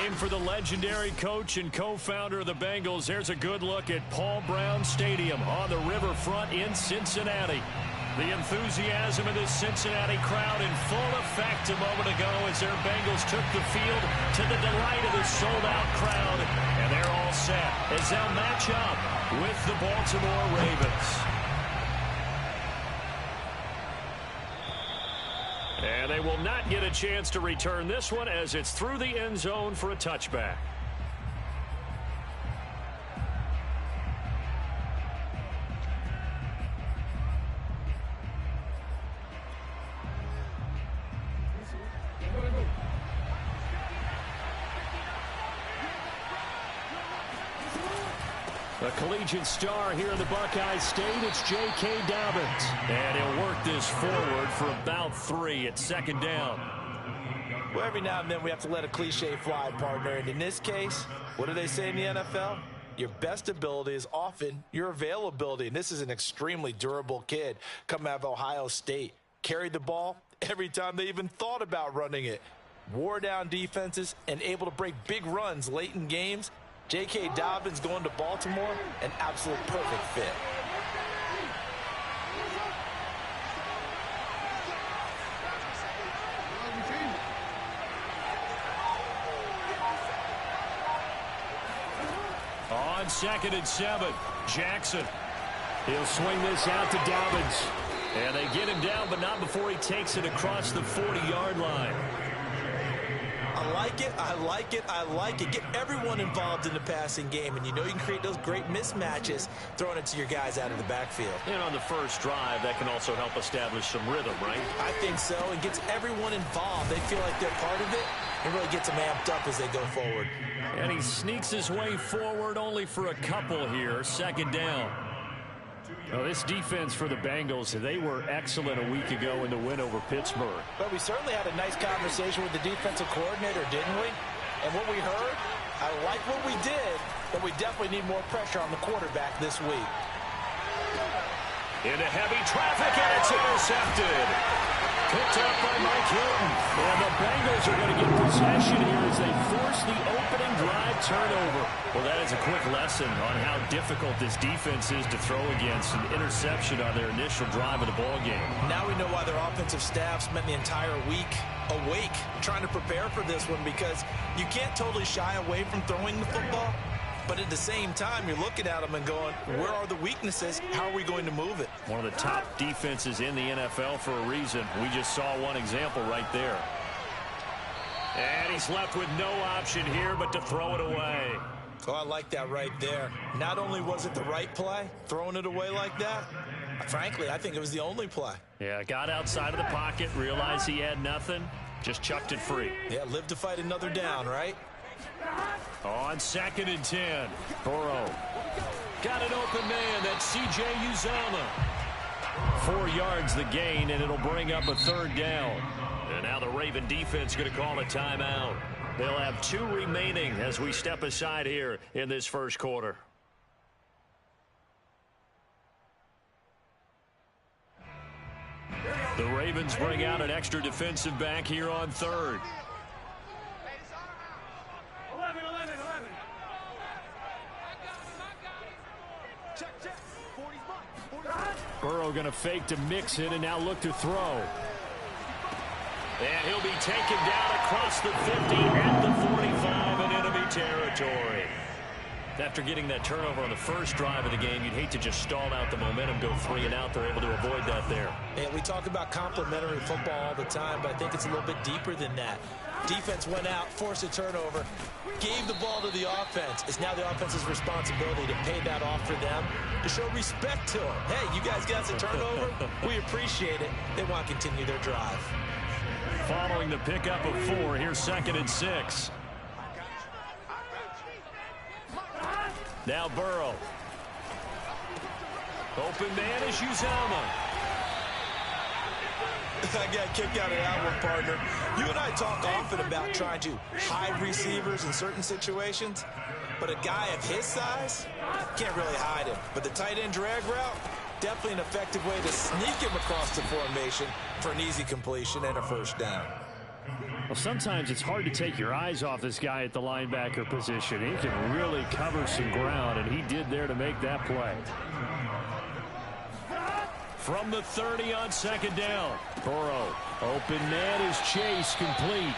Named for the legendary coach and co-founder of the Bengals, there's a good look at Paul Brown Stadium on the riverfront in Cincinnati. The enthusiasm of this Cincinnati crowd in full effect a moment ago as their Bengals took the field to the delight of this sold-out crowd. And they're all set as they'll match up with the Baltimore Ravens. And they will not get a chance to return this one as it's through the end zone for a touchback. A collegiate star here in the Buckeye State, it's J.K. Dobbins. And he'll work this forward for about 3 at second down. Well, every now and then we have to let a cliche fly, partner. And in this case, what do they say in the NFL? Your best ability is often your availability. And this is an extremely durable kid coming out of Ohio State. Carried the ball every time they even thought about running it. Wore down defenses and able to break big runs late in games. J.K. Dobbins going to Baltimore, an absolute perfect fit. On 2nd and 7, Jackson. He'll swing this out to Dobbins. And they get him down, but not before he takes it across the 40-yard line. I like it, I like it, I like it. Get everyone involved in the passing game, and you know you can create those great mismatches throwing it to your guys out of the backfield. And on the first drive, that can also help establish some rhythm, right? I think so. It gets everyone involved. They feel like they're part of it. It really gets them amped up as they go forward. And he sneaks his way forward only for a couple here. Second down. Well, this defense for the Bengals, they were excellent a week ago in the win over Pittsburgh. But we certainly had a nice conversation with the defensive coordinator, didn't we? And what we heard, I like what we did, but we definitely need more pressure on the quarterback this week. Into heavy traffic, and it's intercepted. Picked up by Mike Hilton. And the Bengals are going to get possession here as they force the opening drive turnover. Well, that is a quick lesson on how difficult this defense is to throw against. An interception on their initial drive of the ballgame. Now we know why their offensive staff spent the entire week awake trying to prepare for this one, because you can't totally shy away from throwing the football. But at the same time, you're looking at them and going, where are the weaknesses? How are we going to move it? One of the top defenses in the NFL for a reason. We just saw one example right there. And he's left with no option here but to throw it away. Oh, I like that right there. Not only was it the right play, throwing it away like that, frankly, I think it was the only play. Yeah, got outside of the pocket, realized he had nothing, just chucked it free. Yeah, live to fight another down, right? On 2nd and 10, Burrow. Got an open man, that's C.J. Uzomah. 4 yards the gain, and it'll bring up a third down. And now the Raven defense going to call a timeout. They'll have 2 remaining as we step aside here in this first quarter. The Ravens bring out an extra defensive back here on 3rd. Burrow going to fake to mix it and now look to throw. And he'll be taken down across the 50 at the 45 in enemy territory. After getting that turnover on the first drive of the game, you'd hate to just stall out the momentum, go 3 and out. They're able to avoid that there. Yeah, we talk about complementary football all the time, but I think it's a little bit deeper than that. Defense went out, forced a turnover, gave the ball to the offense. It's now the offense's responsibility to pay that off for them, to show respect to them. Hey, you guys got a turnover? We appreciate it. They want to continue their drive. Following the pickup of 4, here's 2nd and 6. Now Burrow. Open man is Uzomah. I got kicked out of that one, partner. You and I talk often about trying to hide receivers in certain situations, but a guy of his size can't really hide him. But the tight end drag route, definitely an effective way to sneak him across the formation for an easy completion and a first down. Well, sometimes it's hard to take your eyes off this guy at the linebacker position. He can really cover some ground, and he did there to make that play. From the 30 on second down. Burrow, open man is Chase, complete.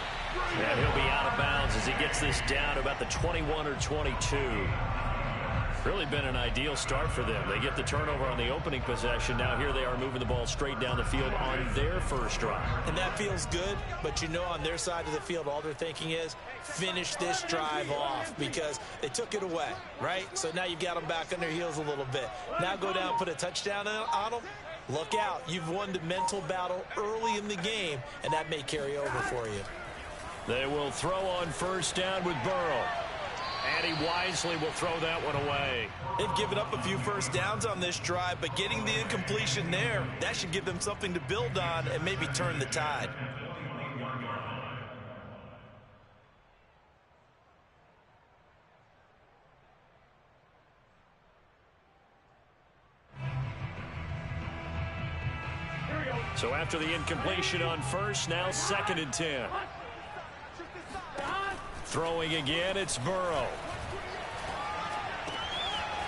And he'll be out of bounds as he gets this down to about the 21 or 22. Really been an ideal start for them. They get the turnover on the opening possession. Now here they are moving the ball straight down the field on their first drive. And that feels good, but you know on their side of the field, all they're thinking is finish this drive off because they took it away, right? So now you've got them back on their heels a little bit. Now go down, put a touchdown on them. Look out. You've won the mental battle early in the game, and that may carry over for you. They will throw on first down with Burrow. And he wisely will throw that one away. They've given up a few first downs on this drive, but getting the incompletion there, that should give them something to build on and maybe turn the tide. So after the incompletion on first, now 2nd and 10. Throwing again, it's Burrow.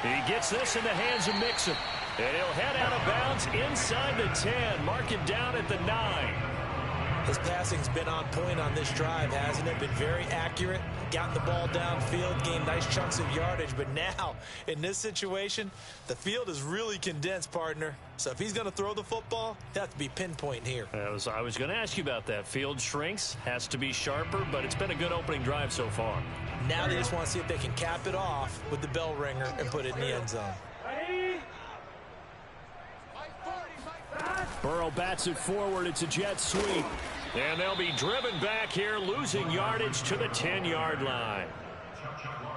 He gets this in the hands of Mixon. And he'll head out of bounds inside the 10. Mark it down at the 9. His passing's been on point on this drive, hasn't it? Been very accurate, gotten the ball downfield, gained nice chunks of yardage. But now, in this situation, the field is really condensed, partner. So if he's going to throw the football, that has to be pinpoint here. I was going to ask you about that. Field shrinks, has to be sharper, but it's been a good opening drive so far. Now they just want to see if they can cap it off with the bell ringer and put it in the end zone. Burrow bats it forward. It's a jet sweep. And they'll be driven back here, losing yardage to the 10-yard line.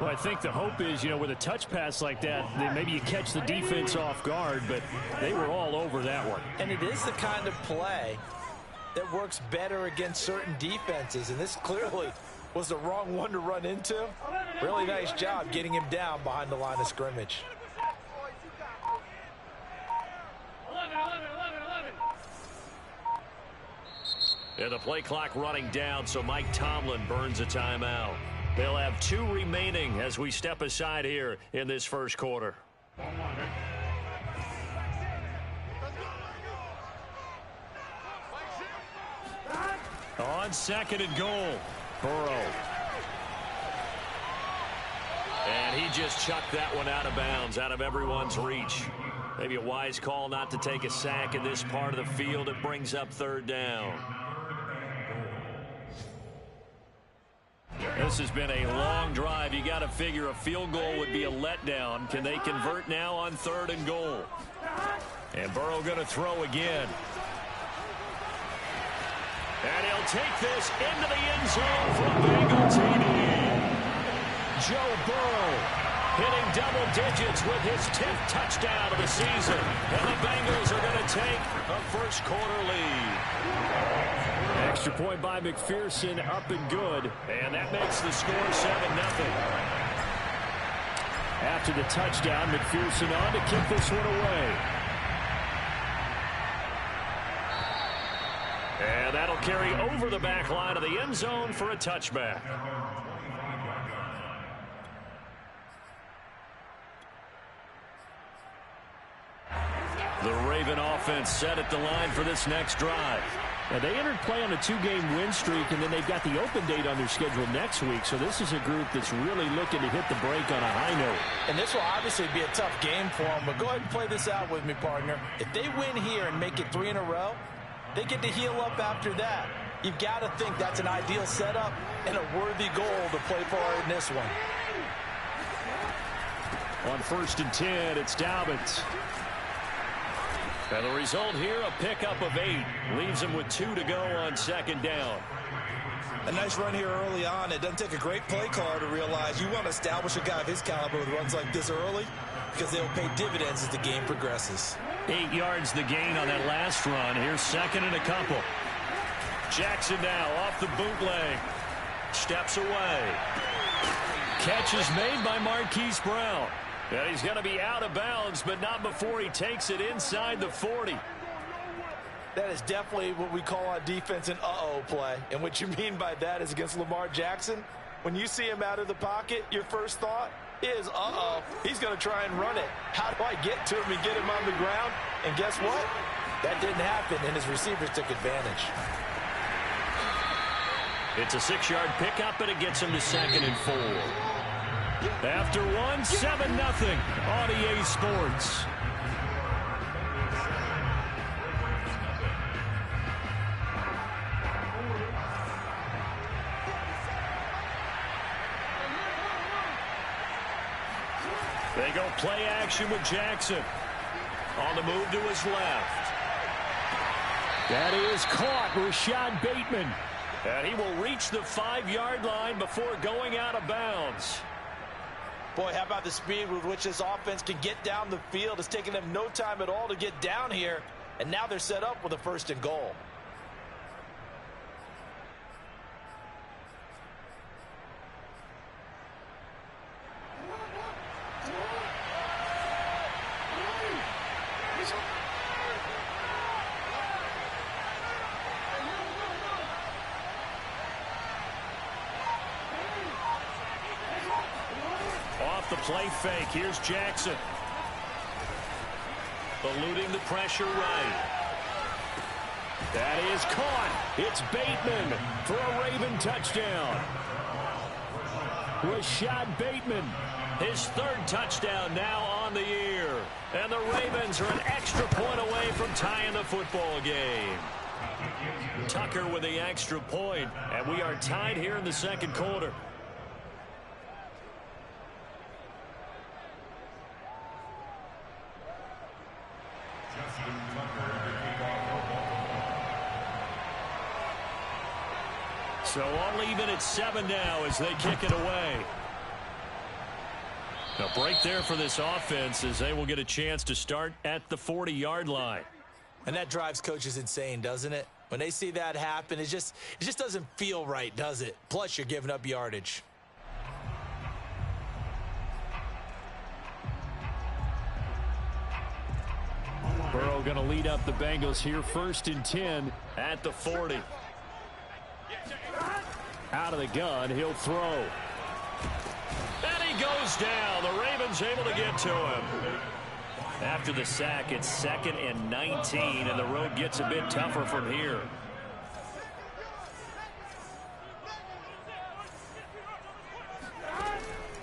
Well, I think the hope is, with a touch pass like that, maybe you catch the defense off guard, but they were all over that one. And it is the kind of play that works better against certain defenses, and this clearly was the wrong one to run into. Really nice job getting him down behind the line of scrimmage. And the play clock running down, so Mike Tomlin burns a timeout. They'll have 2 remaining as we step aside here in this first quarter. On 2nd and goal, Burrow. And he just chucked that one out of bounds, out of everyone's reach. Maybe a wise call not to take a sack in this part of the field. It brings up 3rd down. This has been a long drive. You got to figure a field goal would be a letdown. Can they convert now on 3rd and goal? And Burrow going to throw again. And he'll take this into the end zone for a Bengal TD. Joe Burrow hitting double digits with his 10th touchdown of the season. And the Bengals are going to take a first quarter lead. Extra point by McPherson, up and good. And that makes the score 7-0. After the touchdown, McPherson on to kick this one away. And that'll carry over the back line of the end zone for a touchback. The Raven offense set at the line for this next drive. Now, they entered play on a 2-game win streak, and then they've got the open date on their schedule next week. So this is a group that's really looking to hit the break on a high note. And this will obviously be a tough game for them, but go ahead and play this out with me, partner. If they win here and make it 3 in a row, they get to heal up after that. You've got to think that's an ideal setup and a worthy goal to play for in this one. On 1st and 10, it's Dobbins. And the result here, a pickup of 8. Leaves him with 2 to go on 2nd down. A nice run here early on. It doesn't take a great play caller to realize you want to establish a guy of his caliber with runs like this early because they'll pay dividends as the game progresses. 8 yards the gain on that last run. Here's 2nd and a couple. Jackson now off the bootleg. Steps away. Catch is made by Marquise Brown. And he's going to be out of bounds, but not before he takes it inside the 40. That is definitely what we call on defense an uh-oh play. And what you mean by that is against Lamar Jackson, when you see him out of the pocket, your first thought is, uh-oh, he's going to try and run it. How do I get to him and get him on the ground? And guess what? That didn't happen, and his receivers took advantage. It's a 6-yard pickup, and it gets him to 2nd and 4. After one, 7-0 on EA Sports. They go play action with Jackson. On the move to his left. That is caught, Rashad Bateman. And he will reach the 5-yard line before going out of bounds. Boy, how about the speed with which this offense can get down the field? It's taken them no time at all to get down here. And now they're set up with a 1st and goal. Off the play fake, here's Jackson. Eluding the pressure right. That is caught. It's Bateman for a Raven touchdown. Rashad Bateman, his 3rd touchdown now on the year. And the Ravens are an extra point away from tying the football game. Tucker with the extra point, and we are tied here in the 2nd quarter. So all even at 7 now as they kick it away. A break there for this offense as they will get a chance to start at the 40-yard line. And that drives coaches insane, doesn't it? When they see that happen, it just doesn't feel right, does it? Plus, you're giving up yardage. Burrow going to lead up the Bengals here, 1st and 10 at the 40. Out of the gun, he'll throw. And he goes down. The Ravens able to get to him. After the sack, it's 2nd and 19, and the road gets a bit tougher from here.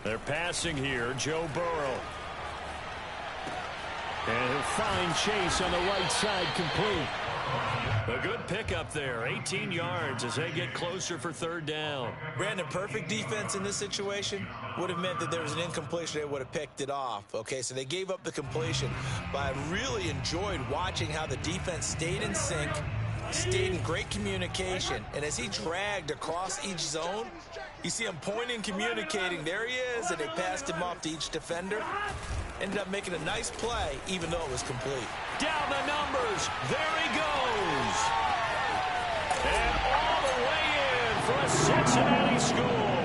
They're passing here, Joe Burrow. And he'll find Chase on the right side, complete. A good pickup there, 18 yards as they get closer for 3rd down. Brandon, perfect defense in this situation would have meant that there was an incompletion. They would have picked it off. Okay, so they gave up the completion. But I really enjoyed watching how the defense stayed in sync, stayed in great communication. And as he dragged across each zone, you see him pointing, communicating. There he is, and they passed him off to each defender. Ended up making a nice play, even though it was complete. Down the numbers. There he goes. And all the way in for a Cincinnati score.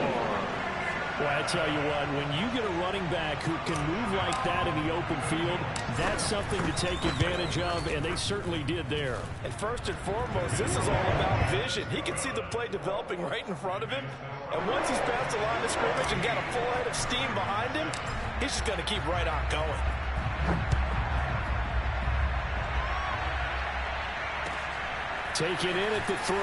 Well, I tell you what, when you get a running back who can move like that in the open field, that's something to take advantage of, and they certainly did there. And first and foremost, this is all about vision. He can see the play developing right in front of him, and once he's past the line of scrimmage and got a full head of steam behind him, he's just going to keep right on going. Take it in at the 3.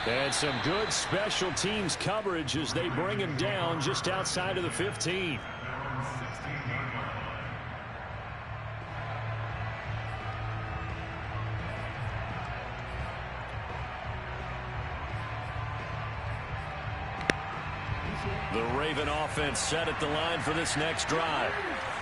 And some good special teams coverage as they bring him down just outside of the 15. The Raven offense set at the line for this next drive.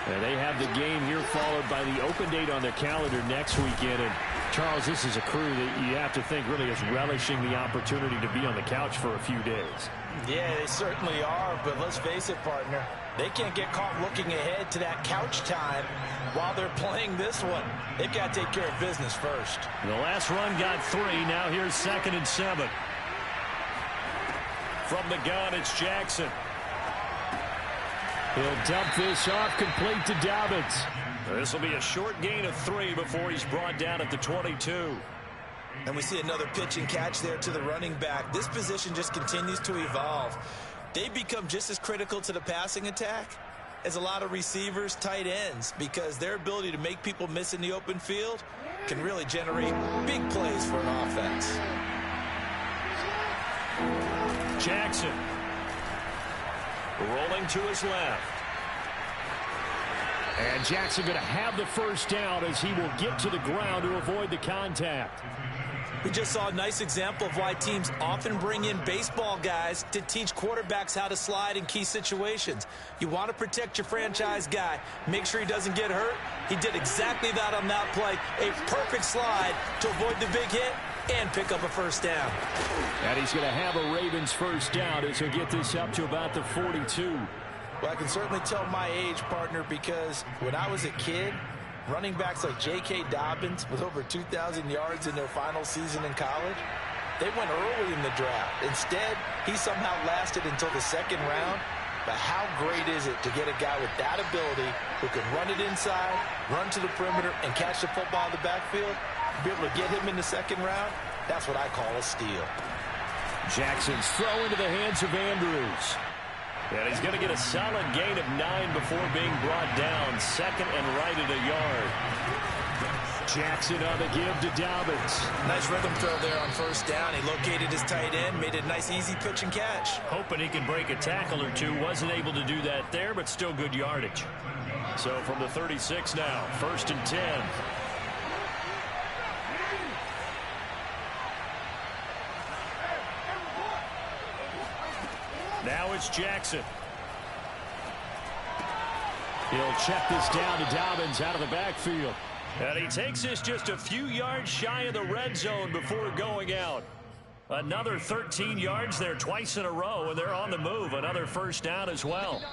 And they have the game here followed by the open date on their calendar next weekend. And Charles, this is a crew that you have to think really is relishing the opportunity to be on the couch for a few days. Yeah, they certainly are, but let's face it, partner. They can't get caught looking ahead to that couch time while they're playing this one. They've got to take care of business first. The last run got 3. Now here's 2nd and 7. From the gun, it's Jackson. He'll dump this off, complete to Dobbins. This will be a short gain of 3 before he's brought down at the 22. And we see another pitch and catch there to the running back. This position just continues to evolve. They become just as critical to the passing attack as a lot of receivers, tight ends, because their ability to make people miss in the open field can really generate big plays for an offense. Jackson rolling to his left. And Jackson going to have the first down as he will get to the ground to avoid the contact. We just saw a nice example of why teams often bring in baseball guys to teach quarterbacks how to slide in key situations. You want to protect your franchise guy. Make sure he doesn't get hurt. He did exactly that on that play. A perfect slide to avoid the big hit and pick up a first down. And he's going to have a Ravens first down as he'll get this up to about the 42. Well, I can certainly tell my age, partner, because when I was a kid, running backs like J.K. Dobbins with over 2,000 yards in their final season in college, they went early in the draft. Instead, he somehow lasted until the second round. But how great is it to get a guy with that ability who can run it inside, run to the perimeter, and catch the football in the backfield? Be able to get him in the second round? That's what I call a steal. Jackson's throw into the hands of Andrews. And he's going to get a solid gain of 9 before being brought down. Second and right at a yard. Jackson on the give to Dobbins. Nice rhythm throw there on first down. He located his tight end, made a nice easy pitch and catch. Hoping he can break a tackle or two. Wasn't able to do that there, but still good yardage. So from the 36 now, 1st and 10. Now it's Jackson. He'll check this down to Dobbins out of the backfield. And he takes this just a few yards shy of the red zone before going out. Another 13 yards there twice in a row, and they're on the move. Another first down as well.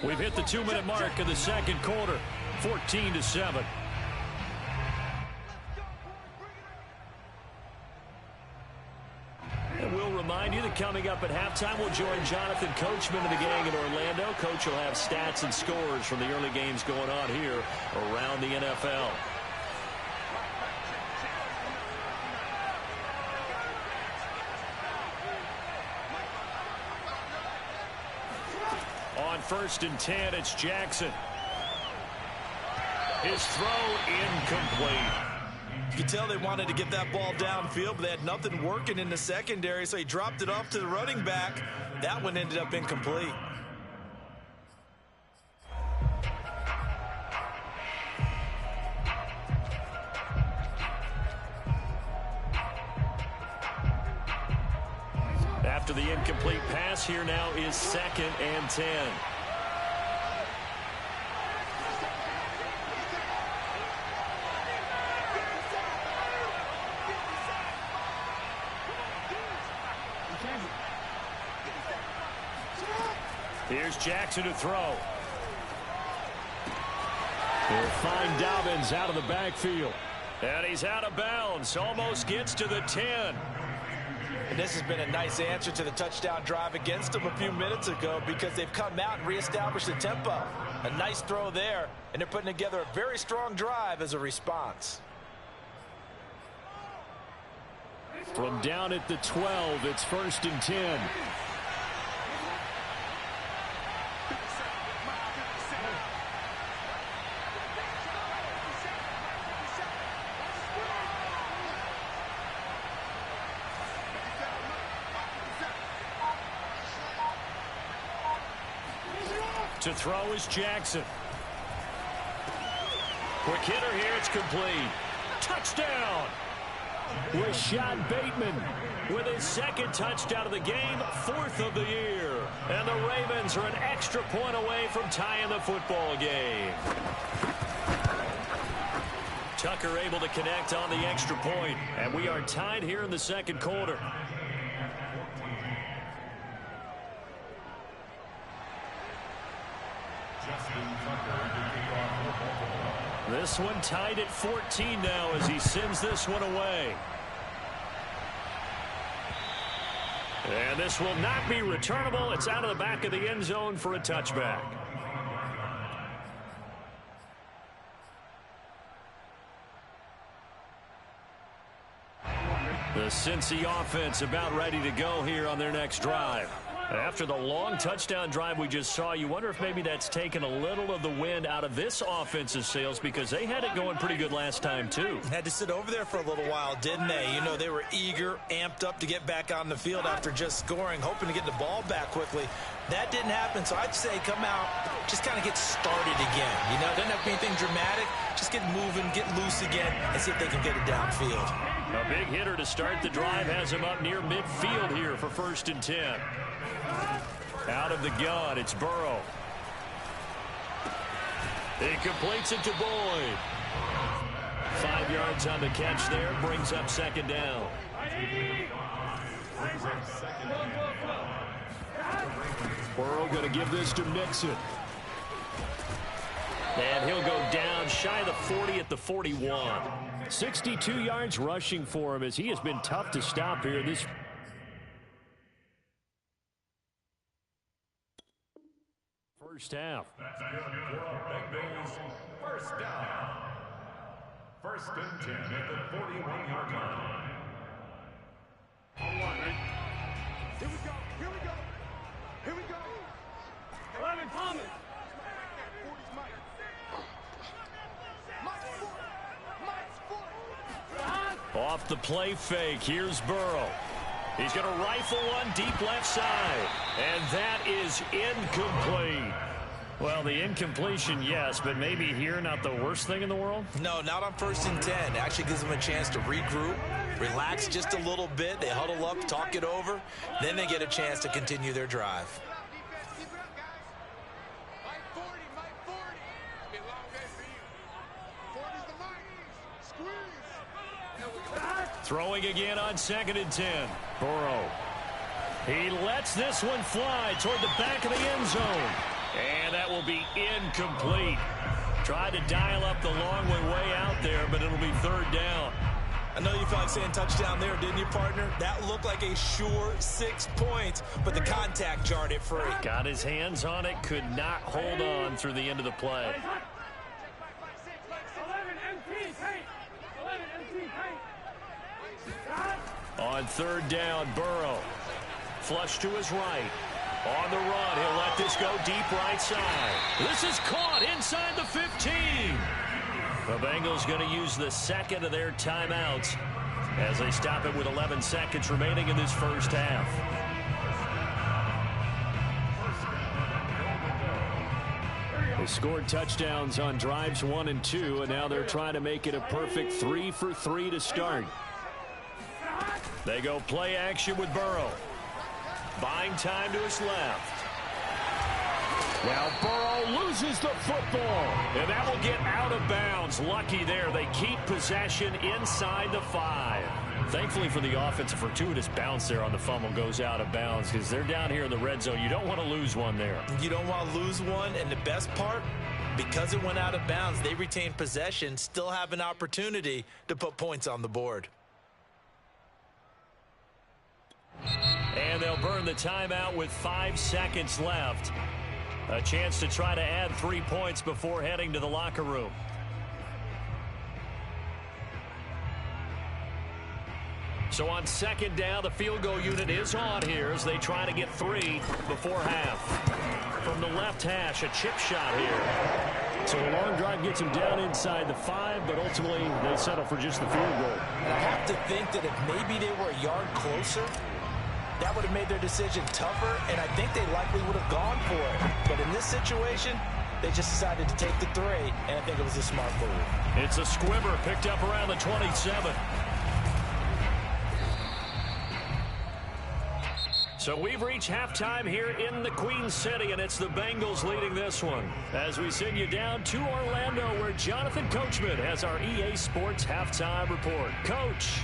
We've hit the 2-minute mark of the second quarter, 14-7. And we'll remind you that coming up at halftime, we'll join Jonathan Coachman and the gang in Orlando. Coach will have stats and scores from the early games going on here around the NFL. On 1st and 10, it's Jackson. His throw incomplete. You could tell they wanted to get that ball downfield, but they had nothing working in the secondary, so he dropped it off to the running back. That one ended up incomplete. After the incomplete pass, here now is 2nd and 10. Here's Jackson to throw. He'll find Dobbins out of the backfield. And he's out of bounds. Almost gets to the 10. And this has been a nice answer to the touchdown drive against them a few minutes ago because they've come out and reestablished the tempo. A nice throw there, and they're putting together a very strong drive as a response. From down at the 12, it's 1st and 10. To throw is Jackson. Quick hitter here, it's complete. Touchdown! Rashad Bateman with his 2nd touchdown of the game, 4th of the year. And the Ravens are an extra point away from tying the football game. Tucker able to connect on the extra point, and we are tied here in the second quarter. This one tied at 14 now as he sends this one away. And this will not be returnable. It's out of the back of the end zone for a touchback. The Cincy offense about ready to go here on their next drive. After the long touchdown drive we just saw, you wonder if maybe that's taken a little of the wind out of this offense's sails, because they had it going pretty good last time too. Had to sit over there for a little while, didn't they? You know, they were eager, amped up to get back on the field after just scoring, hoping to get the ball back quickly. That didn't happen, so I'd say come out, just kind of get started again. You know, doesn't have to be anything dramatic. Just get moving, get loose again, and see if they can get it downfield. A big hitter to start the drive has him up near midfield here for 1st and 10. Out of the gun, it's Burrow. He completes it to Boyd. 5 yards on the catch there, brings up 2nd down. Burrow going to give this to Mixon. And he'll go down shy of the 40 at the 41. 62 yards rushing for him, as he has been tough to stop here this first half. First down. 1st and 10 at the 41-yard line. Here we go. Here we go. Here we go. 11 Thomas. Off the play fake, here's Burrow. He's going to rifle one deep left side, and that is incomplete. Well, the incompletion, yes, but maybe here not the worst thing in the world? No, not on 1st and 10. It actually gives them a chance to regroup, relax just a little bit. They huddle up, talk it over. Then they get a chance to continue their drive. Throwing again on 2nd and 10. Burrow. He lets this one fly toward the back of the end zone. And that will be incomplete. Tried to dial up the long way out there, but it'll be 3rd down. I know you felt like saying touchdown there, didn't you, partner? That looked like a sure 6 points, but the contact jarred it free. Got his hands on it, could not hold on through the end of the play. On 3rd down, Burrow. Flush to his right. On the run, he'll let this go deep right side. This is caught inside the 15. The Bengals going to use the 2nd of their timeouts as they stop it with 11 seconds remaining in this first half. They scored touchdowns on drives 1 and 2, and now they're trying to make it a perfect 3 for 3 to start. They go play action with Burrow. Buying time to his left. Now Burrow loses the football, and that will get out of bounds. Lucky there. They keep possession inside the 5. Thankfully for the offense, a fortuitous bounce there on the fumble goes out of bounds, because they're down here in the red zone. You don't want to lose one there. You don't want to lose one, and the best part, because it went out of bounds, they retain possession, still have an opportunity to put points on the board. And they'll burn the timeout with 5 seconds left. A chance to try to add 3 points before heading to the locker room. So on 2nd down, the field goal unit is on here as they try to get 3 before half. From the left hash, a chip shot here. So a long drive gets them down inside the 5, but ultimately they settle for just the field goal. And I have to think that if maybe they were a yard closer, that would have made their decision tougher, and I think they likely would have gone for it. But in this situation, they just decided to take the 3, and I think it was a smart move. It's a squibber picked up around the 27. So we've reached halftime here in the Queen City, and it's the Bengals leading this one. As we send you down to Orlando, where Jonathan Coachman has our EA Sports halftime report. Coach.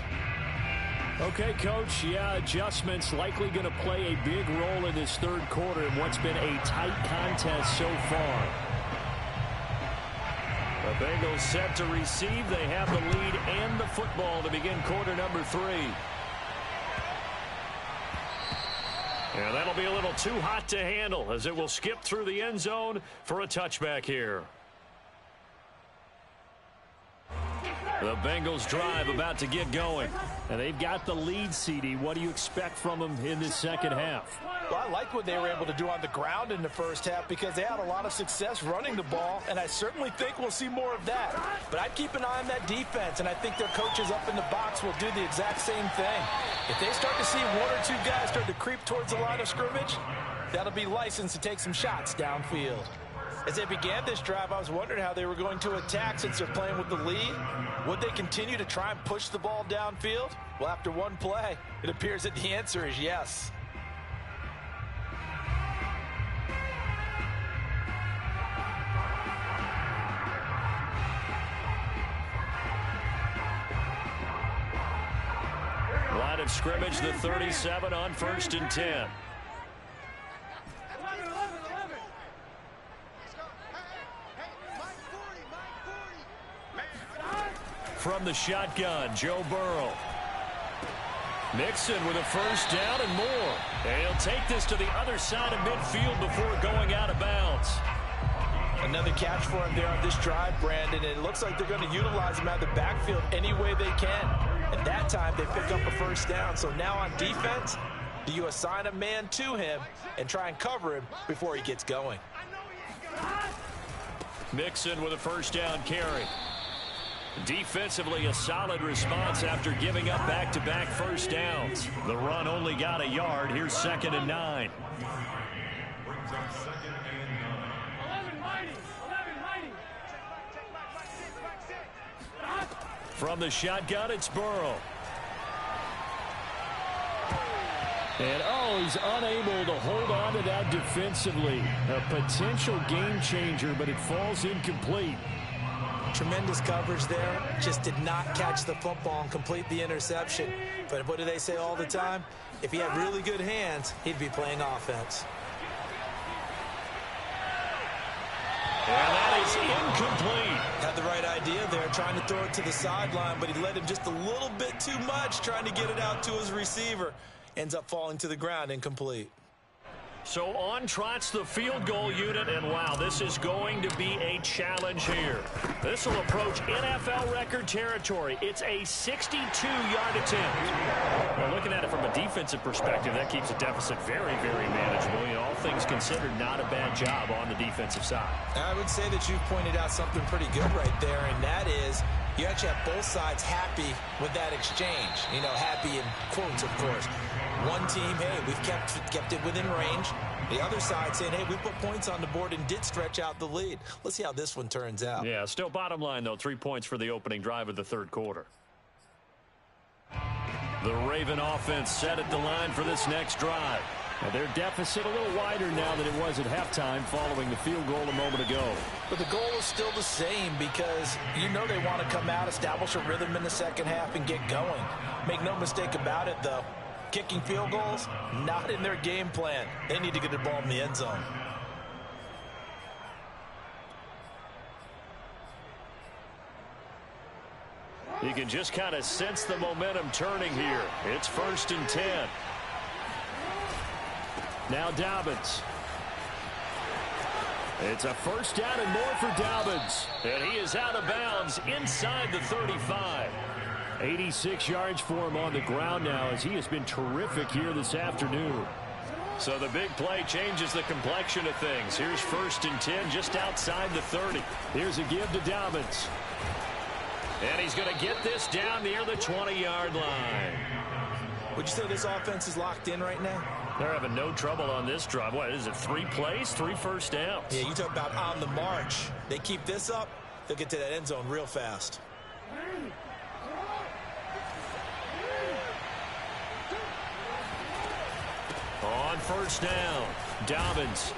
Okay, Coach, yeah, adjustments likely going to play a big role in this 3rd quarter in what's been a tight contest so far. The Bengals set to receive. They have the lead and the football to begin quarter number 3. And that'll be a little too hot to handle as it will skip through the end zone for a touchback here. The Bengals drive about to get going. And they've got the lead, CD. What do you expect from them in this second half? Well, I like what they were able to do on the ground in the first half because they had a lot of success running the ball, and I certainly think we'll see more of that. But I'd keep an eye on that defense, and I think their coaches up in the box will do the exact same thing. If they start to see one or two guys start to creep towards the line of scrimmage, that'll be licensed to take some shots downfield. As they began this drive, I was wondering how they were going to attack since they're playing with the lead. Would they continue to try and push the ball downfield? Well, after one play, it appears that the answer is yes. Line of scrimmage, the 37 on 1st and 10. From the shotgun, Joe Burrow. Mixon with a first down and more. And he'll take this to the other side of midfield before going out of bounds. Another catch for him there on this drive, Brandon, and it looks like they're going to utilize him out of the backfield any way they can. At that time, they pick up a first down. So now on defense, do you assign a man to him and try and cover him before he gets going? Mixon with a first down carry. Defensively, a solid response after giving up back-to-back first downs. The run only got a yard. Here's 2nd and 9. From the shotgun, it's Burrow. And, he's unable to hold on to that defensively. A potential game changer, but it falls incomplete. Tremendous coverage there. Just did not catch the football and complete the interception. But what do they say all the time? If he had really good hands, he'd be playing offense. And that is incomplete. Had the right idea there, trying to throw it to the sideline, but he led him just a little bit too much, trying to get it out to his receiver. Ends up falling to the ground, incomplete. So on trots the field goal unit, and wow, this is going to be a challenge here. This will approach NFL record territory. It's a 62-yard attempt. Well, looking at it from a defensive perspective, that keeps the deficit very, very manageable. You know, all things considered, not a bad job on the defensive side. I would say that you've pointed out something pretty good right there, and that is you actually have both sides happy with that exchange. You know, happy in quotes, of course. One team, hey, we've kept it within range. The other side saying, hey, we put points on the board and did stretch out the lead. Let's see how this one turns out. Yeah, still bottom line, though, 3 points for the opening drive of the third quarter. The Raven offense set at the line for this next drive. Now their deficit a little wider now than it was at halftime following the field goal a moment ago. But the goal is still the same because you know they want to come out, establish a rhythm in the second half, and get going. Make no mistake about it, though. Kicking field goals, not in their game plan. They need to get the ball in the end zone. You can just kind of sense the momentum turning here. It's 1st and 10. Now Dobbins. It's a first down and more for Dobbins. And he is out of bounds inside the 35. 86 yards for him on the ground now as he has been terrific here this afternoon. So the big play changes the complexion of things. Here's 1st and 10 just outside the 30. Here's a give to Dobbins. And he's going to get this down near the 20-yard line. Would you say this offense is locked in right now? They're having no trouble on this drive. What is it, 3 plays, 3 first downs? Yeah, you talk about on the march. They keep this up, they'll get to that end zone real fast. On first down, Dobbins.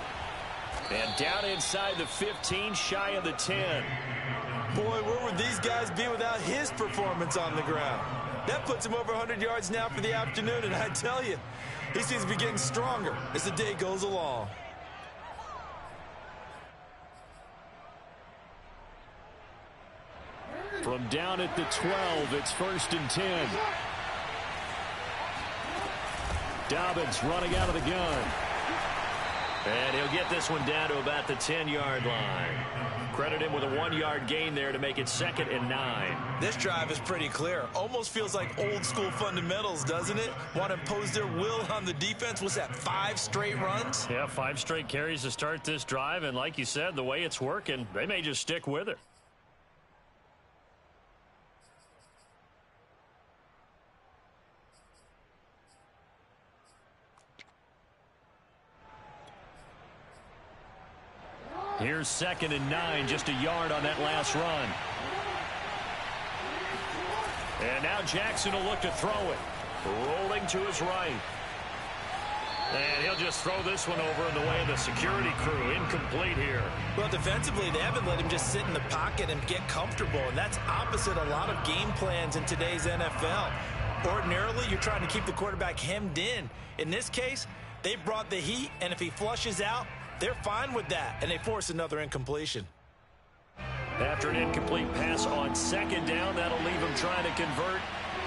And down inside the 15, shy of the 10. Boy, where would these guys be without his performance on the ground? That puts him over 100 yards now for the afternoon, and I tell you, he seems to be getting stronger as the day goes along. From down at the 12, it's 1st and 10. Dobbins running out of the gun. And he'll get this one down to about the 10-yard line. Credit him with a 1-yard gain there to make it 2nd and 9. This drive is pretty clear. Almost feels like old school fundamentals, doesn't it? Want to impose their will on the defense. What's that, 5 straight runs? Yeah, 5 straight carries to start this drive. And like you said, the way it's working, they may just stick with it. Here's 2nd and 9, just a yard on that last run. And now Jackson will look to throw it. Rolling to his right. And he'll just throw this one over in the way of the security crew. Incomplete here. Well, defensively, they haven't let him just sit in the pocket and get comfortable. And that's opposite a lot of game plans in today's NFL. Ordinarily, you're trying to keep the quarterback hemmed in. In this case, they brought the heat, and if he flushes out, they're fine with that, and they force another incompletion. After an incomplete pass on 2nd down, that'll leave him trying to convert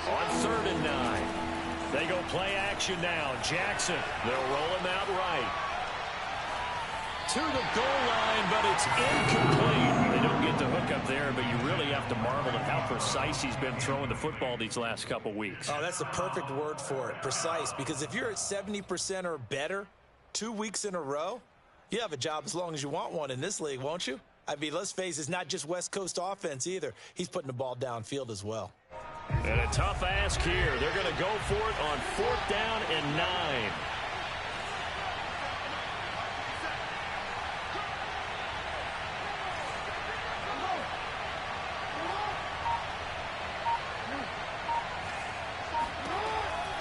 on 3rd and 9. They go play action now. Jackson, they'll roll him out right. To the goal line, but it's incomplete. They don't get the hook up there, but you really have to marvel at how precise he's been throwing the football these last couple weeks. Oh, that's the perfect word for it, precise, because if you're at 70% or better 2 weeks in a row, you have a job as long as you want one in this league, won't you? I mean, let's face it, it's not just West Coast offense either. He's putting the ball downfield as well. And a tough ask here. They're going to go for it on 4th down and 9.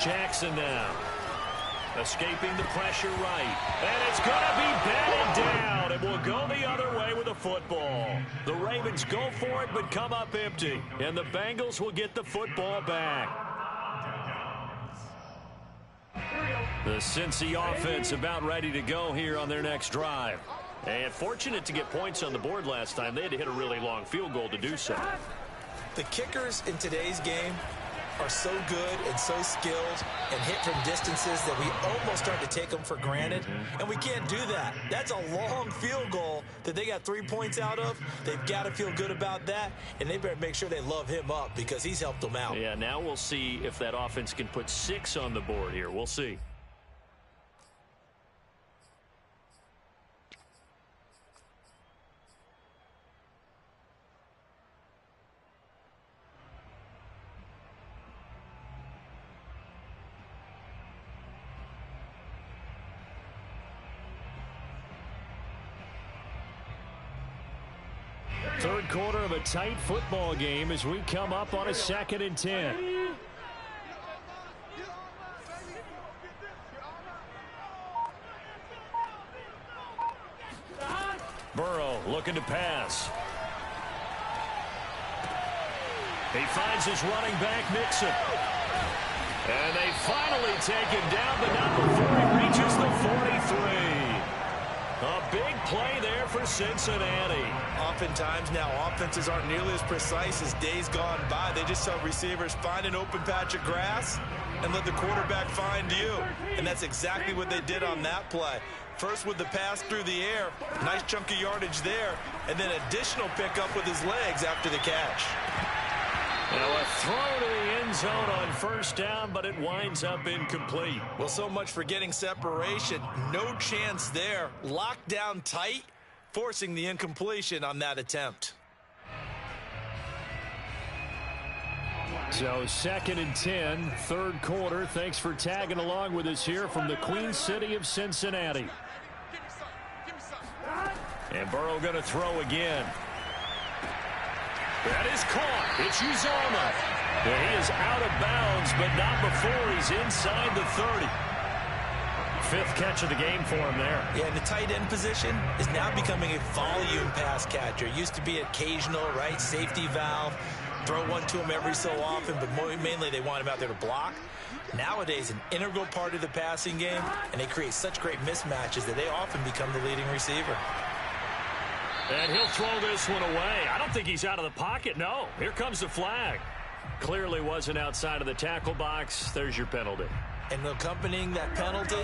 Jackson now. Escaping the pressure right. And it's going to be batted down. It will go the other way with the football. The Ravens go for it but come up empty. And the Bengals will get the football back. The Cincy offense about ready to go here on their next drive. And fortunate to get points on the board last time. They had to hit a really long field goal to do so. The kickers in today's game are so good and so skilled and hit from distances that we almost start to take them for granted, and we can't do that. That's a long field goal that they got 3 points out of. They've got to feel good about that, and they better make sure they love him up because he's helped them out. Yeah, now we'll see if that offense can put 6 on the board here. We'll see. Third quarter of a tight football game as we come up on a 2nd and 10. Burrow looking to pass. He finds his running back, Mixon. And they finally take him down, but not before he reaches the 43. A big play there for Cincinnati. Oftentimes now offenses aren't nearly as precise as days gone by. They just tell receivers, find an open patch of grass and let the quarterback find you. And that's exactly what they did on that play. First with the pass through the air, nice chunk of yardage there, and then additional pickup with his legs after the catch. Now a throw to the end zone on 1st down, but it winds up incomplete. Well, so much for getting separation. No chance there. Locked down tight, forcing the incompletion on that attempt. So 2nd and 10, 3rd quarter. Thanks for tagging along with us here from the Queen City of Cincinnati. And Burrow going to throw again. That is caught. It's Uzomah. He is out of bounds, but not before he's inside the 30. 5th catch of the game for him there. Yeah, and the tight end position is now becoming a volume pass catcher. Used to be occasional, right? Safety valve. Throw one to him every so often, but mainly they want him out there to block. Nowadays, an integral part of the passing game, and they create such great mismatches that they often become the leading receiver. And he'll throw this one away. I don't think he's out of the pocket. No, here comes the flag. Clearly wasn't outside of the tackle box. There's your penalty. And accompanying that penalty,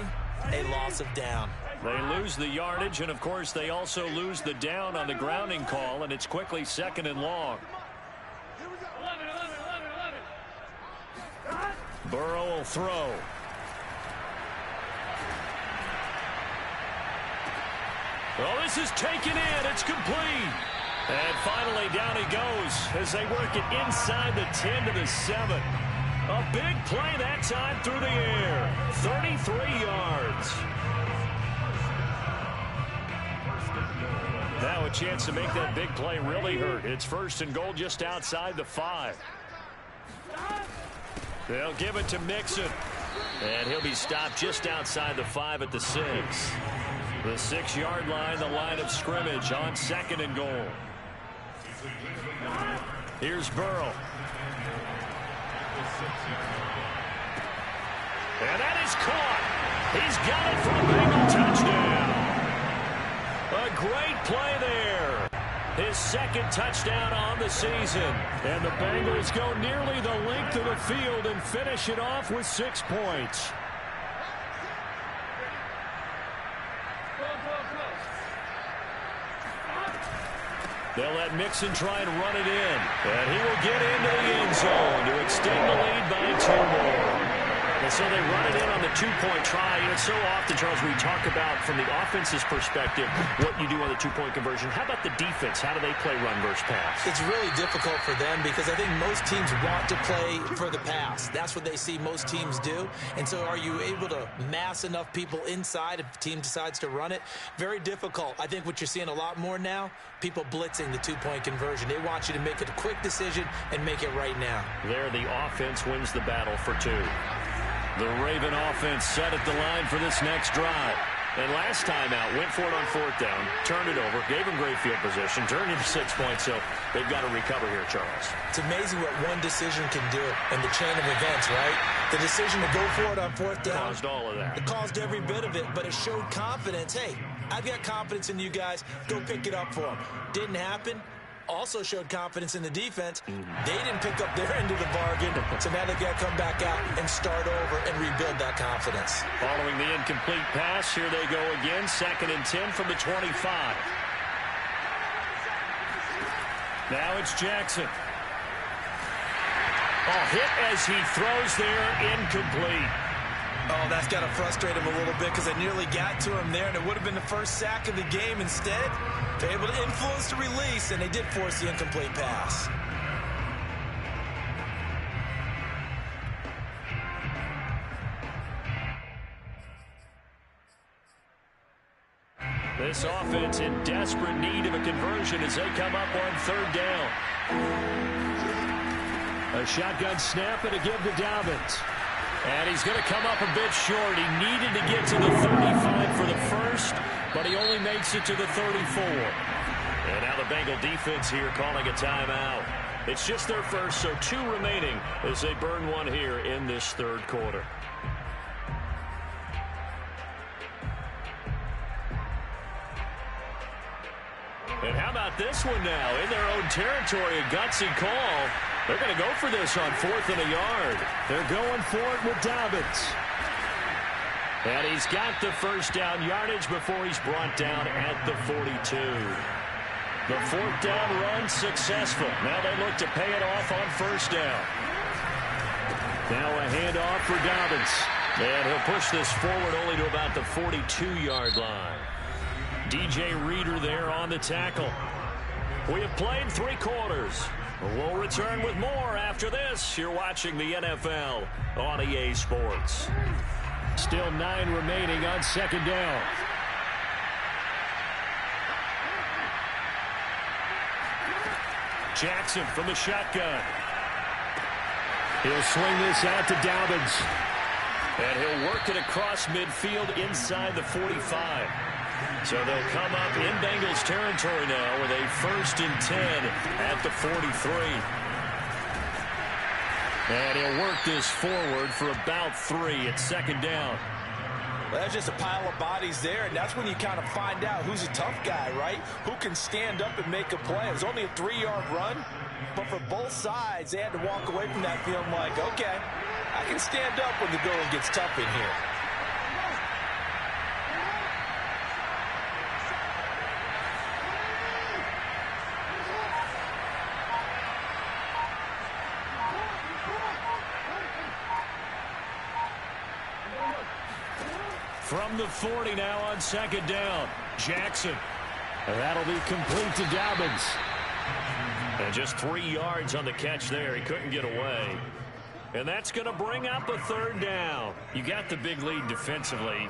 a loss of down. They lose the yardage, and, of course, they also lose the down on the grounding call, and it's quickly 2nd and long. Burrow will throw. Oh, this is taken in. It's complete. And finally, down he goes as they work it inside the 10 to the 7. A big play that time through the air. 33 yards. Now a chance to make that big play really hurt. It's 1st and goal just outside the 5. They'll give it to Mixon. And he'll be stopped just outside the 5 at the 6. The 6-yard line, the line of scrimmage on 2nd and goal. Here's Burrow. And that is caught. He's got it for a Bengal touchdown. A great play there. His 2nd touchdown on the season. And the Bengals go nearly the length of the field and finish it off with 6 points. They'll let Mixon try and run it in. And he will get into the end zone to extend the lead by 2 more. And so they run it in on the 2-point try. And it's so often, Charles, we talk about from the offense's perspective what you do on the 2-point conversion. How about the defense? How do they play run versus pass? It's really difficult for them because I think most teams want to play for the pass. That's what they see most teams do. And so are you able to mass enough people inside if the team decides to run it? Very difficult. I think what you're seeing a lot more now, people blitzing the 2-point conversion. They want you to make a quick decision and make it right now. There, the offense wins the battle for 2. The Raven offense set at the line for this next drive. And last time out, went for it on 4th down, turned it over, gave them great field position, turned into 6 points, so they've got to recover here, Charles. It's amazing what one decision can do in the chain of events, right? The decision to go for it on 4th down. Caused all of that. It caused every bit of it, but it showed confidence. Hey, I've got confidence in you guys. Go pick it up for them. Didn't happen. Also showed confidence in the defense. They didn't pick up their end of the bargain, so now they've got to come back out and start over and rebuild that confidence. Following the incomplete pass, here they go again, 2nd and 10 from the 25. Now it's Jackson. Oh, hit as he throws there, incomplete. Oh, that's got to frustrate him a little bit because I nearly got to him there, and it would have been the first sack of the game. Instead, they're able to influence the release, and they did force the incomplete pass. This offense in desperate need of a conversion as they come up on 3rd down. A shotgun snap and a give to Dobbins. And he's going to come up a bit short. He needed to get to the 35 for the first, but he only makes it to the 34. And now the Bengal defense here calling a timeout. It's just their first, so 2 remaining as they burn 1 here in this 3rd quarter. And how about this one now? In their own territory, a gutsy call. They're going to go for this on 4th and a yard. They're going for it with Dobbins. And he's got the first down yardage before he's brought down at the 42. The 4th down run successful. Now they look to pay it off on 1st down. Now a handoff for Dobbins. And he'll push this forward only to about the 42-yard line. DJ Reader there on the tackle. We have played 3 quarters. We'll return with more after this. You're watching the NFL on EA Sports. Still 9 remaining on 2nd down. Jackson from the shotgun. He'll swing this out to Dobbins. And he'll work it across midfield inside the 45. So they'll come up in Bengals territory now with a 1st and 10 at the 43. And he'll work this forward for about 3 at 2nd down. Well, that's just a pile of bodies there, and that's when you kind of find out who's a tough guy, right? Who can stand up and make a play. It was only a 3-yard run, but for both sides, they had to walk away from that feeling like, okay, I can stand up when the going gets tough in here. From the 40 now on second down. Jackson. And that'll be complete to Dobbins. And just 3 yards on the catch there. He couldn't get away. And that's going to bring up a third down. You got the big lead defensively.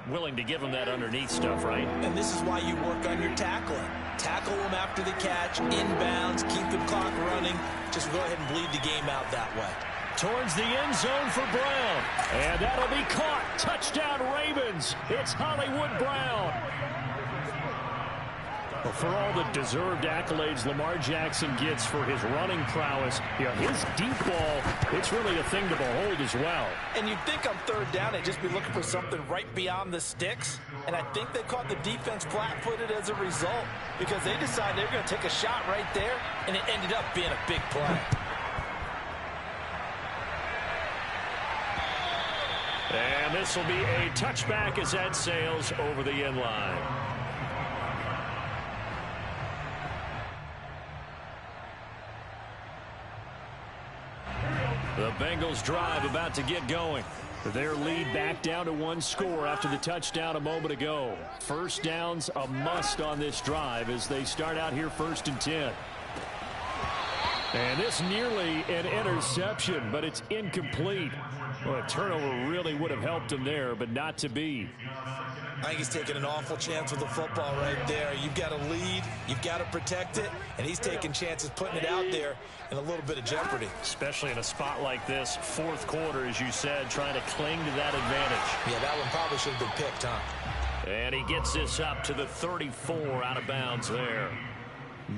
Willing to give him that underneath stuff, right? And this is why you work on your tackling. Tackle them after the catch, inbounds, keep the clock running. Just go ahead and bleed the game out that way. Towards the end zone for Brown. And that'll be caught. Touchdown Ravens. It's Hollywood Brown. Well, for all the deserved accolades Lamar Jackson gets for his running prowess, his deep ball, it's really a thing to behold as well. And you'd think on third down they'd just be looking for something right beyond the sticks. And I think they caught the defense flat-footed as a result because they decided they're going to take a shot right there, and it ended up being a big play. And this will be a touchback as that sails over the end line. The Bengals drive about to get going. Their lead back down to 1 score after the touchdown a moment ago. First down's a must on this drive as they start out here 1st and 10. And this nearly an interception, but it's incomplete. Well, a turnover really would have helped him there, but not to be. I think he's taking an awful chance with the football right there. You've got to lead, you've got to protect it, and he's taking chances putting it out there in a little bit of jeopardy. Especially in a spot like this, 4th quarter, as you said, trying to cling to that advantage. Yeah, that one probably should have been picked, huh? And he gets this up to the 34 out of bounds there.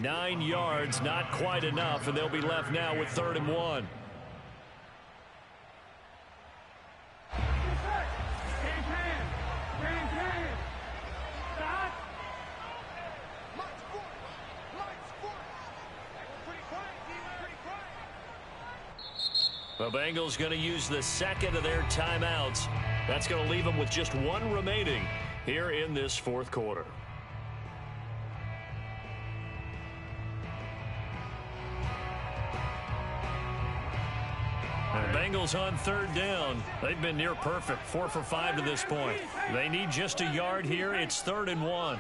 9 yards, not quite enough, and they'll be left now with 3rd and 1. The Bengals going to use the second of their timeouts. That's going to leave them with just 1 remaining here in this 4th quarter. And the Bengals on 3rd down. They've been near perfect, 4 for 5 to this point. They need just a yard here. It's 3rd and 1.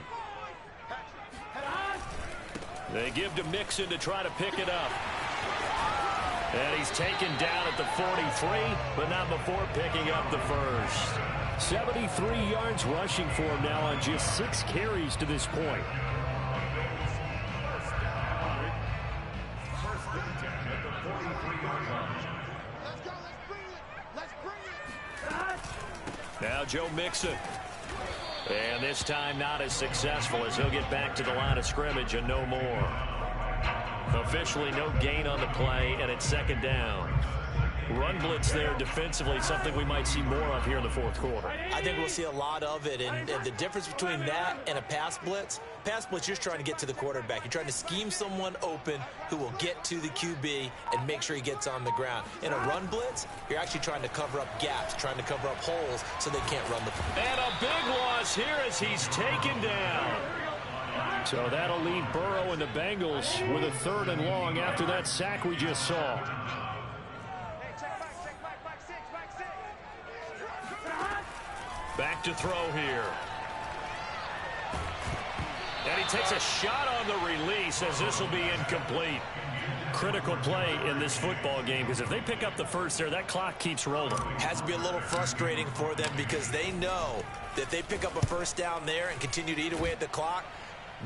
They give to Mixon to try to pick it up. And he's taken down at the 43, but not before picking up the first. 73 yards rushing for him now on just 6 carries to this point. Now Joe Mixon. And this time not as successful as he'll get back to the line of scrimmage and no more. Officially no gain on the play, and it's 2nd down. Run blitz there defensively, something we might see more of here in the 4th quarter. I think we'll see a lot of it, and the difference between that and a pass blitz, you're just trying to get to the quarterback. You're trying to scheme someone open who will get to the QB and make sure he gets on the ground. In a run blitz, you're actually trying to cover up gaps, trying to cover up holes so they can't run the ball. And a big loss here as he's taken down. So that'll leave Burrow and the Bengals with a 3rd and long after that sack we just saw. Back to throw here. And he takes a shot on the release as this will be incomplete. Critical play in this football game because if they pick up the first there, that clock keeps rolling. Has to be a little frustrating for them because they know that if they pick up a first down there and continue to eat away at the clock,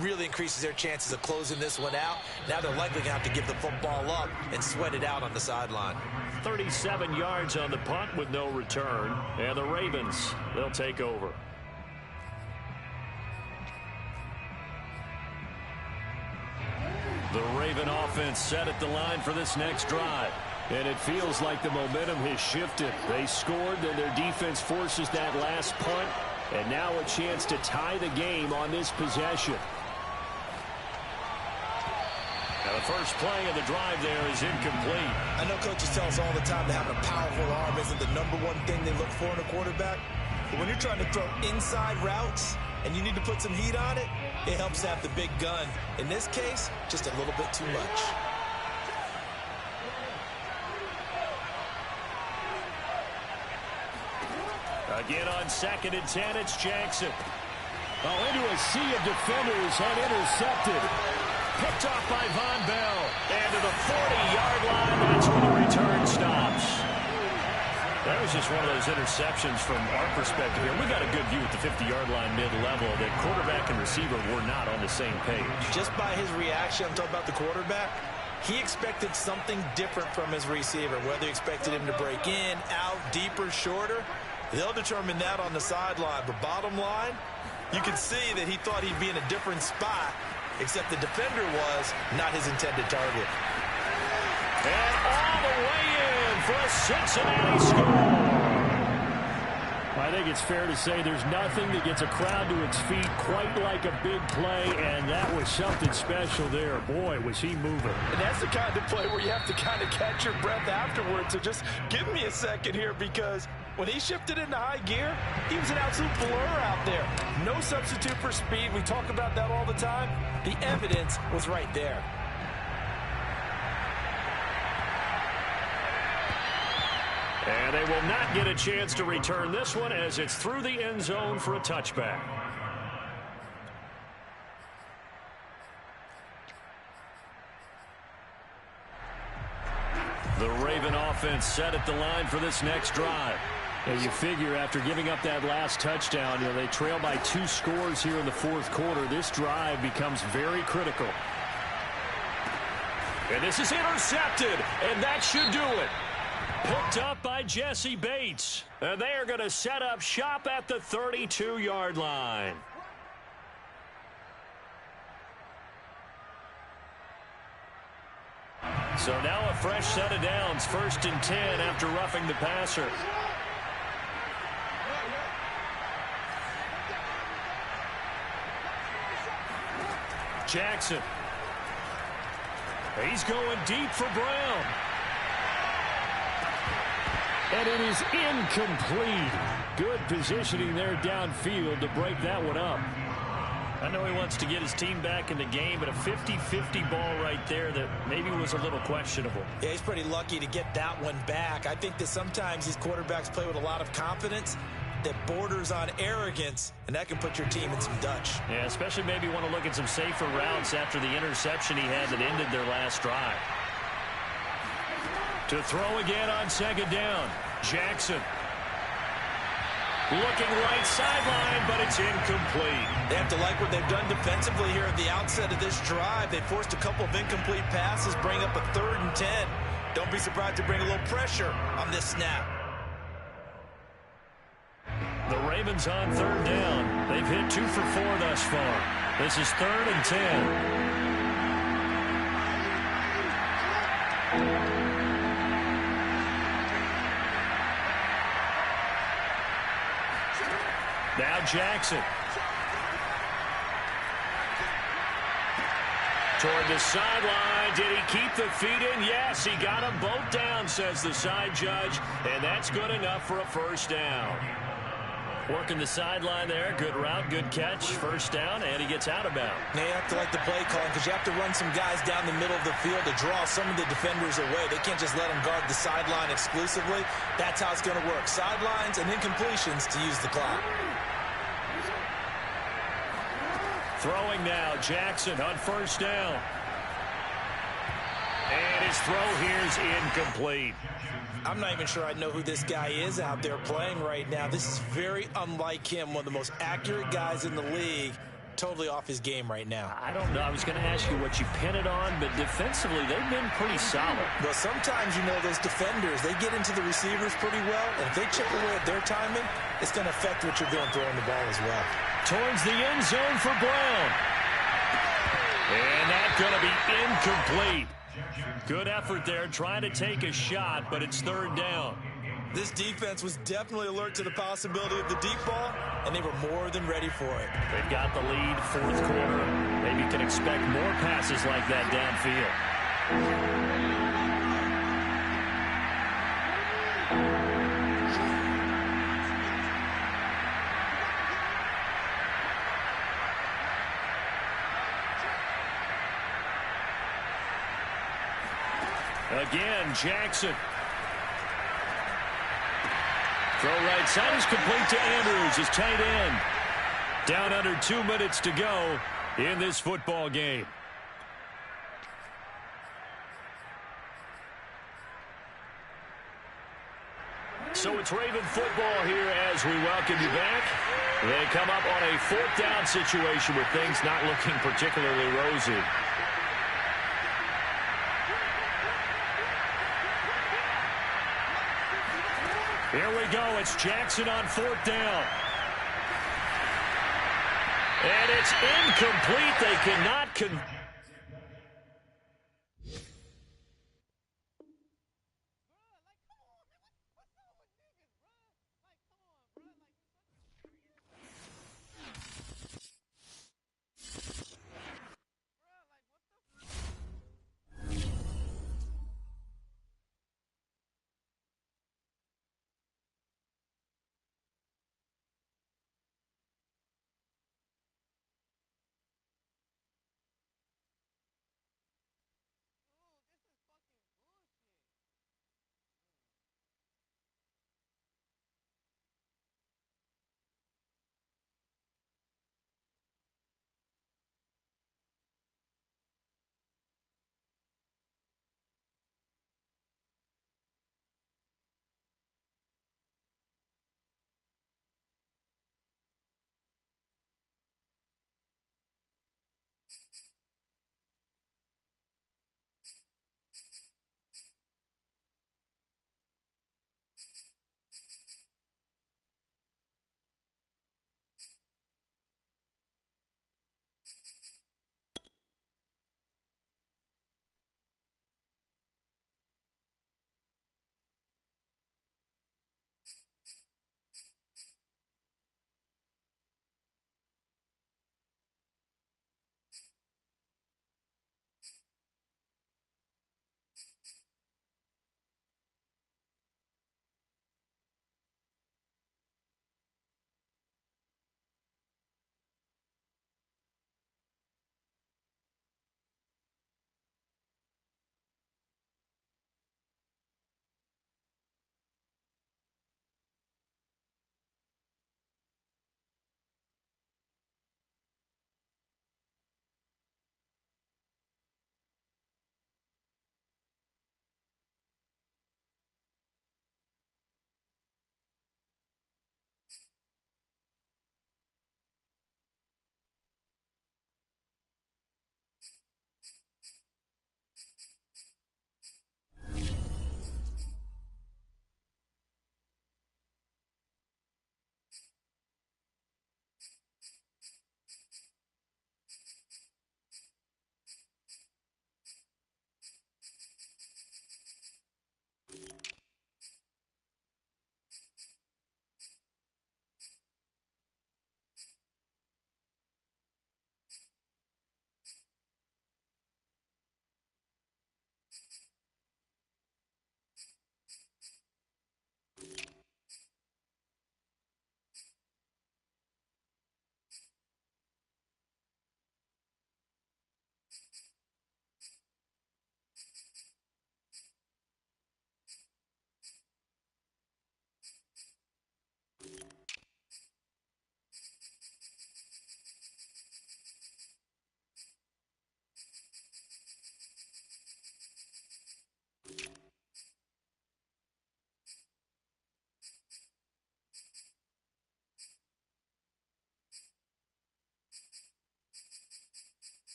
really increases their chances of closing this one out. Now they're likely going to have to give the football up and sweat it out on the sideline. 37 yards on the punt with no return. And the Ravens, they'll take over. The Raven offense set at the line for this next drive. And it feels like the momentum has shifted. They scored, then their defense forces that last punt. And now a chance to tie the game on this possession. Now the first play of the drive there is incomplete. I know coaches tell us all the time that having a powerful arm isn't the #1 thing they look for in a quarterback. But when you're trying to throw inside routes and you need to put some heat on it, it helps to have the big gun. In this case, just a little bit too much. Again on 2nd and 10, it's Jackson. Oh, into a sea of defenders and intercepted. Picked off by Von Bell. And to the 40-yard line, that's where the return stops. That was just one of those interceptions from our perspective here. We got a good view at the 50-yard line mid-level that quarterback and receiver were not on the same page. Just by his reaction, I'm talking about the quarterback, he expected something different from his receiver, whether he expected him to break in, out, deeper, shorter. They'll determine that on the sideline. But bottom line, you can see that he thought he'd be in a different spot, except the defender was not his intended target. And all the way in for a Cincinnati score. I think it's fair to say there's nothing that gets a crowd to its feet quite like a big play, and that was something special there. Boy, was he moving. And that's the kind of play where you have to kind of catch your breath afterwards. So just give me a second here, because when he shifted into high gear, he was an absolute blur out there. No substitute for speed. We talk about that all the time. The evidence was right there. And they will not get a chance to return this one as it's through the end zone for a touchback. The Raven offense set at the line for this next drive. And you figure after giving up that last touchdown, they trail by 2 scores here in the 4th quarter. This drive becomes very critical. And this is intercepted, and that should do it. Picked up by Jesse Bates. And they are going to set up shop at the 32-yard line. So now a fresh set of downs, 1st and 10 after roughing the passer. Jackson. He's going deep for Brown. And it is incomplete. Good positioning there downfield to break that one up. I know he wants to get his team back in the game, but a 50-50 ball right there that maybe was a little questionable. Yeah, he's pretty lucky to get that one back. I think that sometimes these quarterbacks play with a lot of confidence that borders on arrogance, and that can put your team in some Dutch. Yeah, especially maybe want to look at some safer routes after the interception he had that ended their last drive. To throw again on 2nd down, Jackson. Looking right sideline, but it's incomplete. They have to like what they've done defensively here at the outset of this drive. They forced a couple of incomplete passes, bring up a 3rd and 10. Don't be surprised to bring a little pressure on this snap. The Ravens on 3rd down. They've hit 2 for 4 thus far. This is 3rd and 10. Now Jackson. Toward the sideline. Did he keep the feet in? Yes, he got them both down, says the side judge. And that's good enough for a 1st down. Working the sideline there. Good route, good catch. 1st down, and he gets out of bounds. Now you have to like the play calling because you have to run some guys down the middle of the field to draw some of the defenders away. They can't just let them guard the sideline exclusively. That's how it's going to work. Sidelines and incompletions to use the clock. Throwing now, Jackson on 1st down. And his throw here is incomplete. I'm not even sure I know who this guy is out there playing right now. This is very unlike him, one of the most accurate guys in the league. Totally off his game right now. I don't know. I was going to ask you what you pin it on, but defensively, they've been pretty solid. Well, sometimes, those defenders, they get into the receivers pretty well, and if they chip away at their timing, it's going to affect what you're doing throwing the ball as well. Towards the end zone for Brown. And that's going to be incomplete. Good effort there, trying to take a shot, but it's 3rd down. This defense was definitely alert to the possibility of the deep ball, and they were more than ready for it. They've got the lead, 4th quarter. Maybe you can expect more passes like that downfield. Again, Jackson. Throw right side is complete to Andrews, his tight end. Down under 2 minutes to go in this football game. So it's Raven football here as we welcome you back. They come up on a fourth down situation with things not looking particularly rosy. Here we go. It's Jackson on fourth down. And it's incomplete. They cannot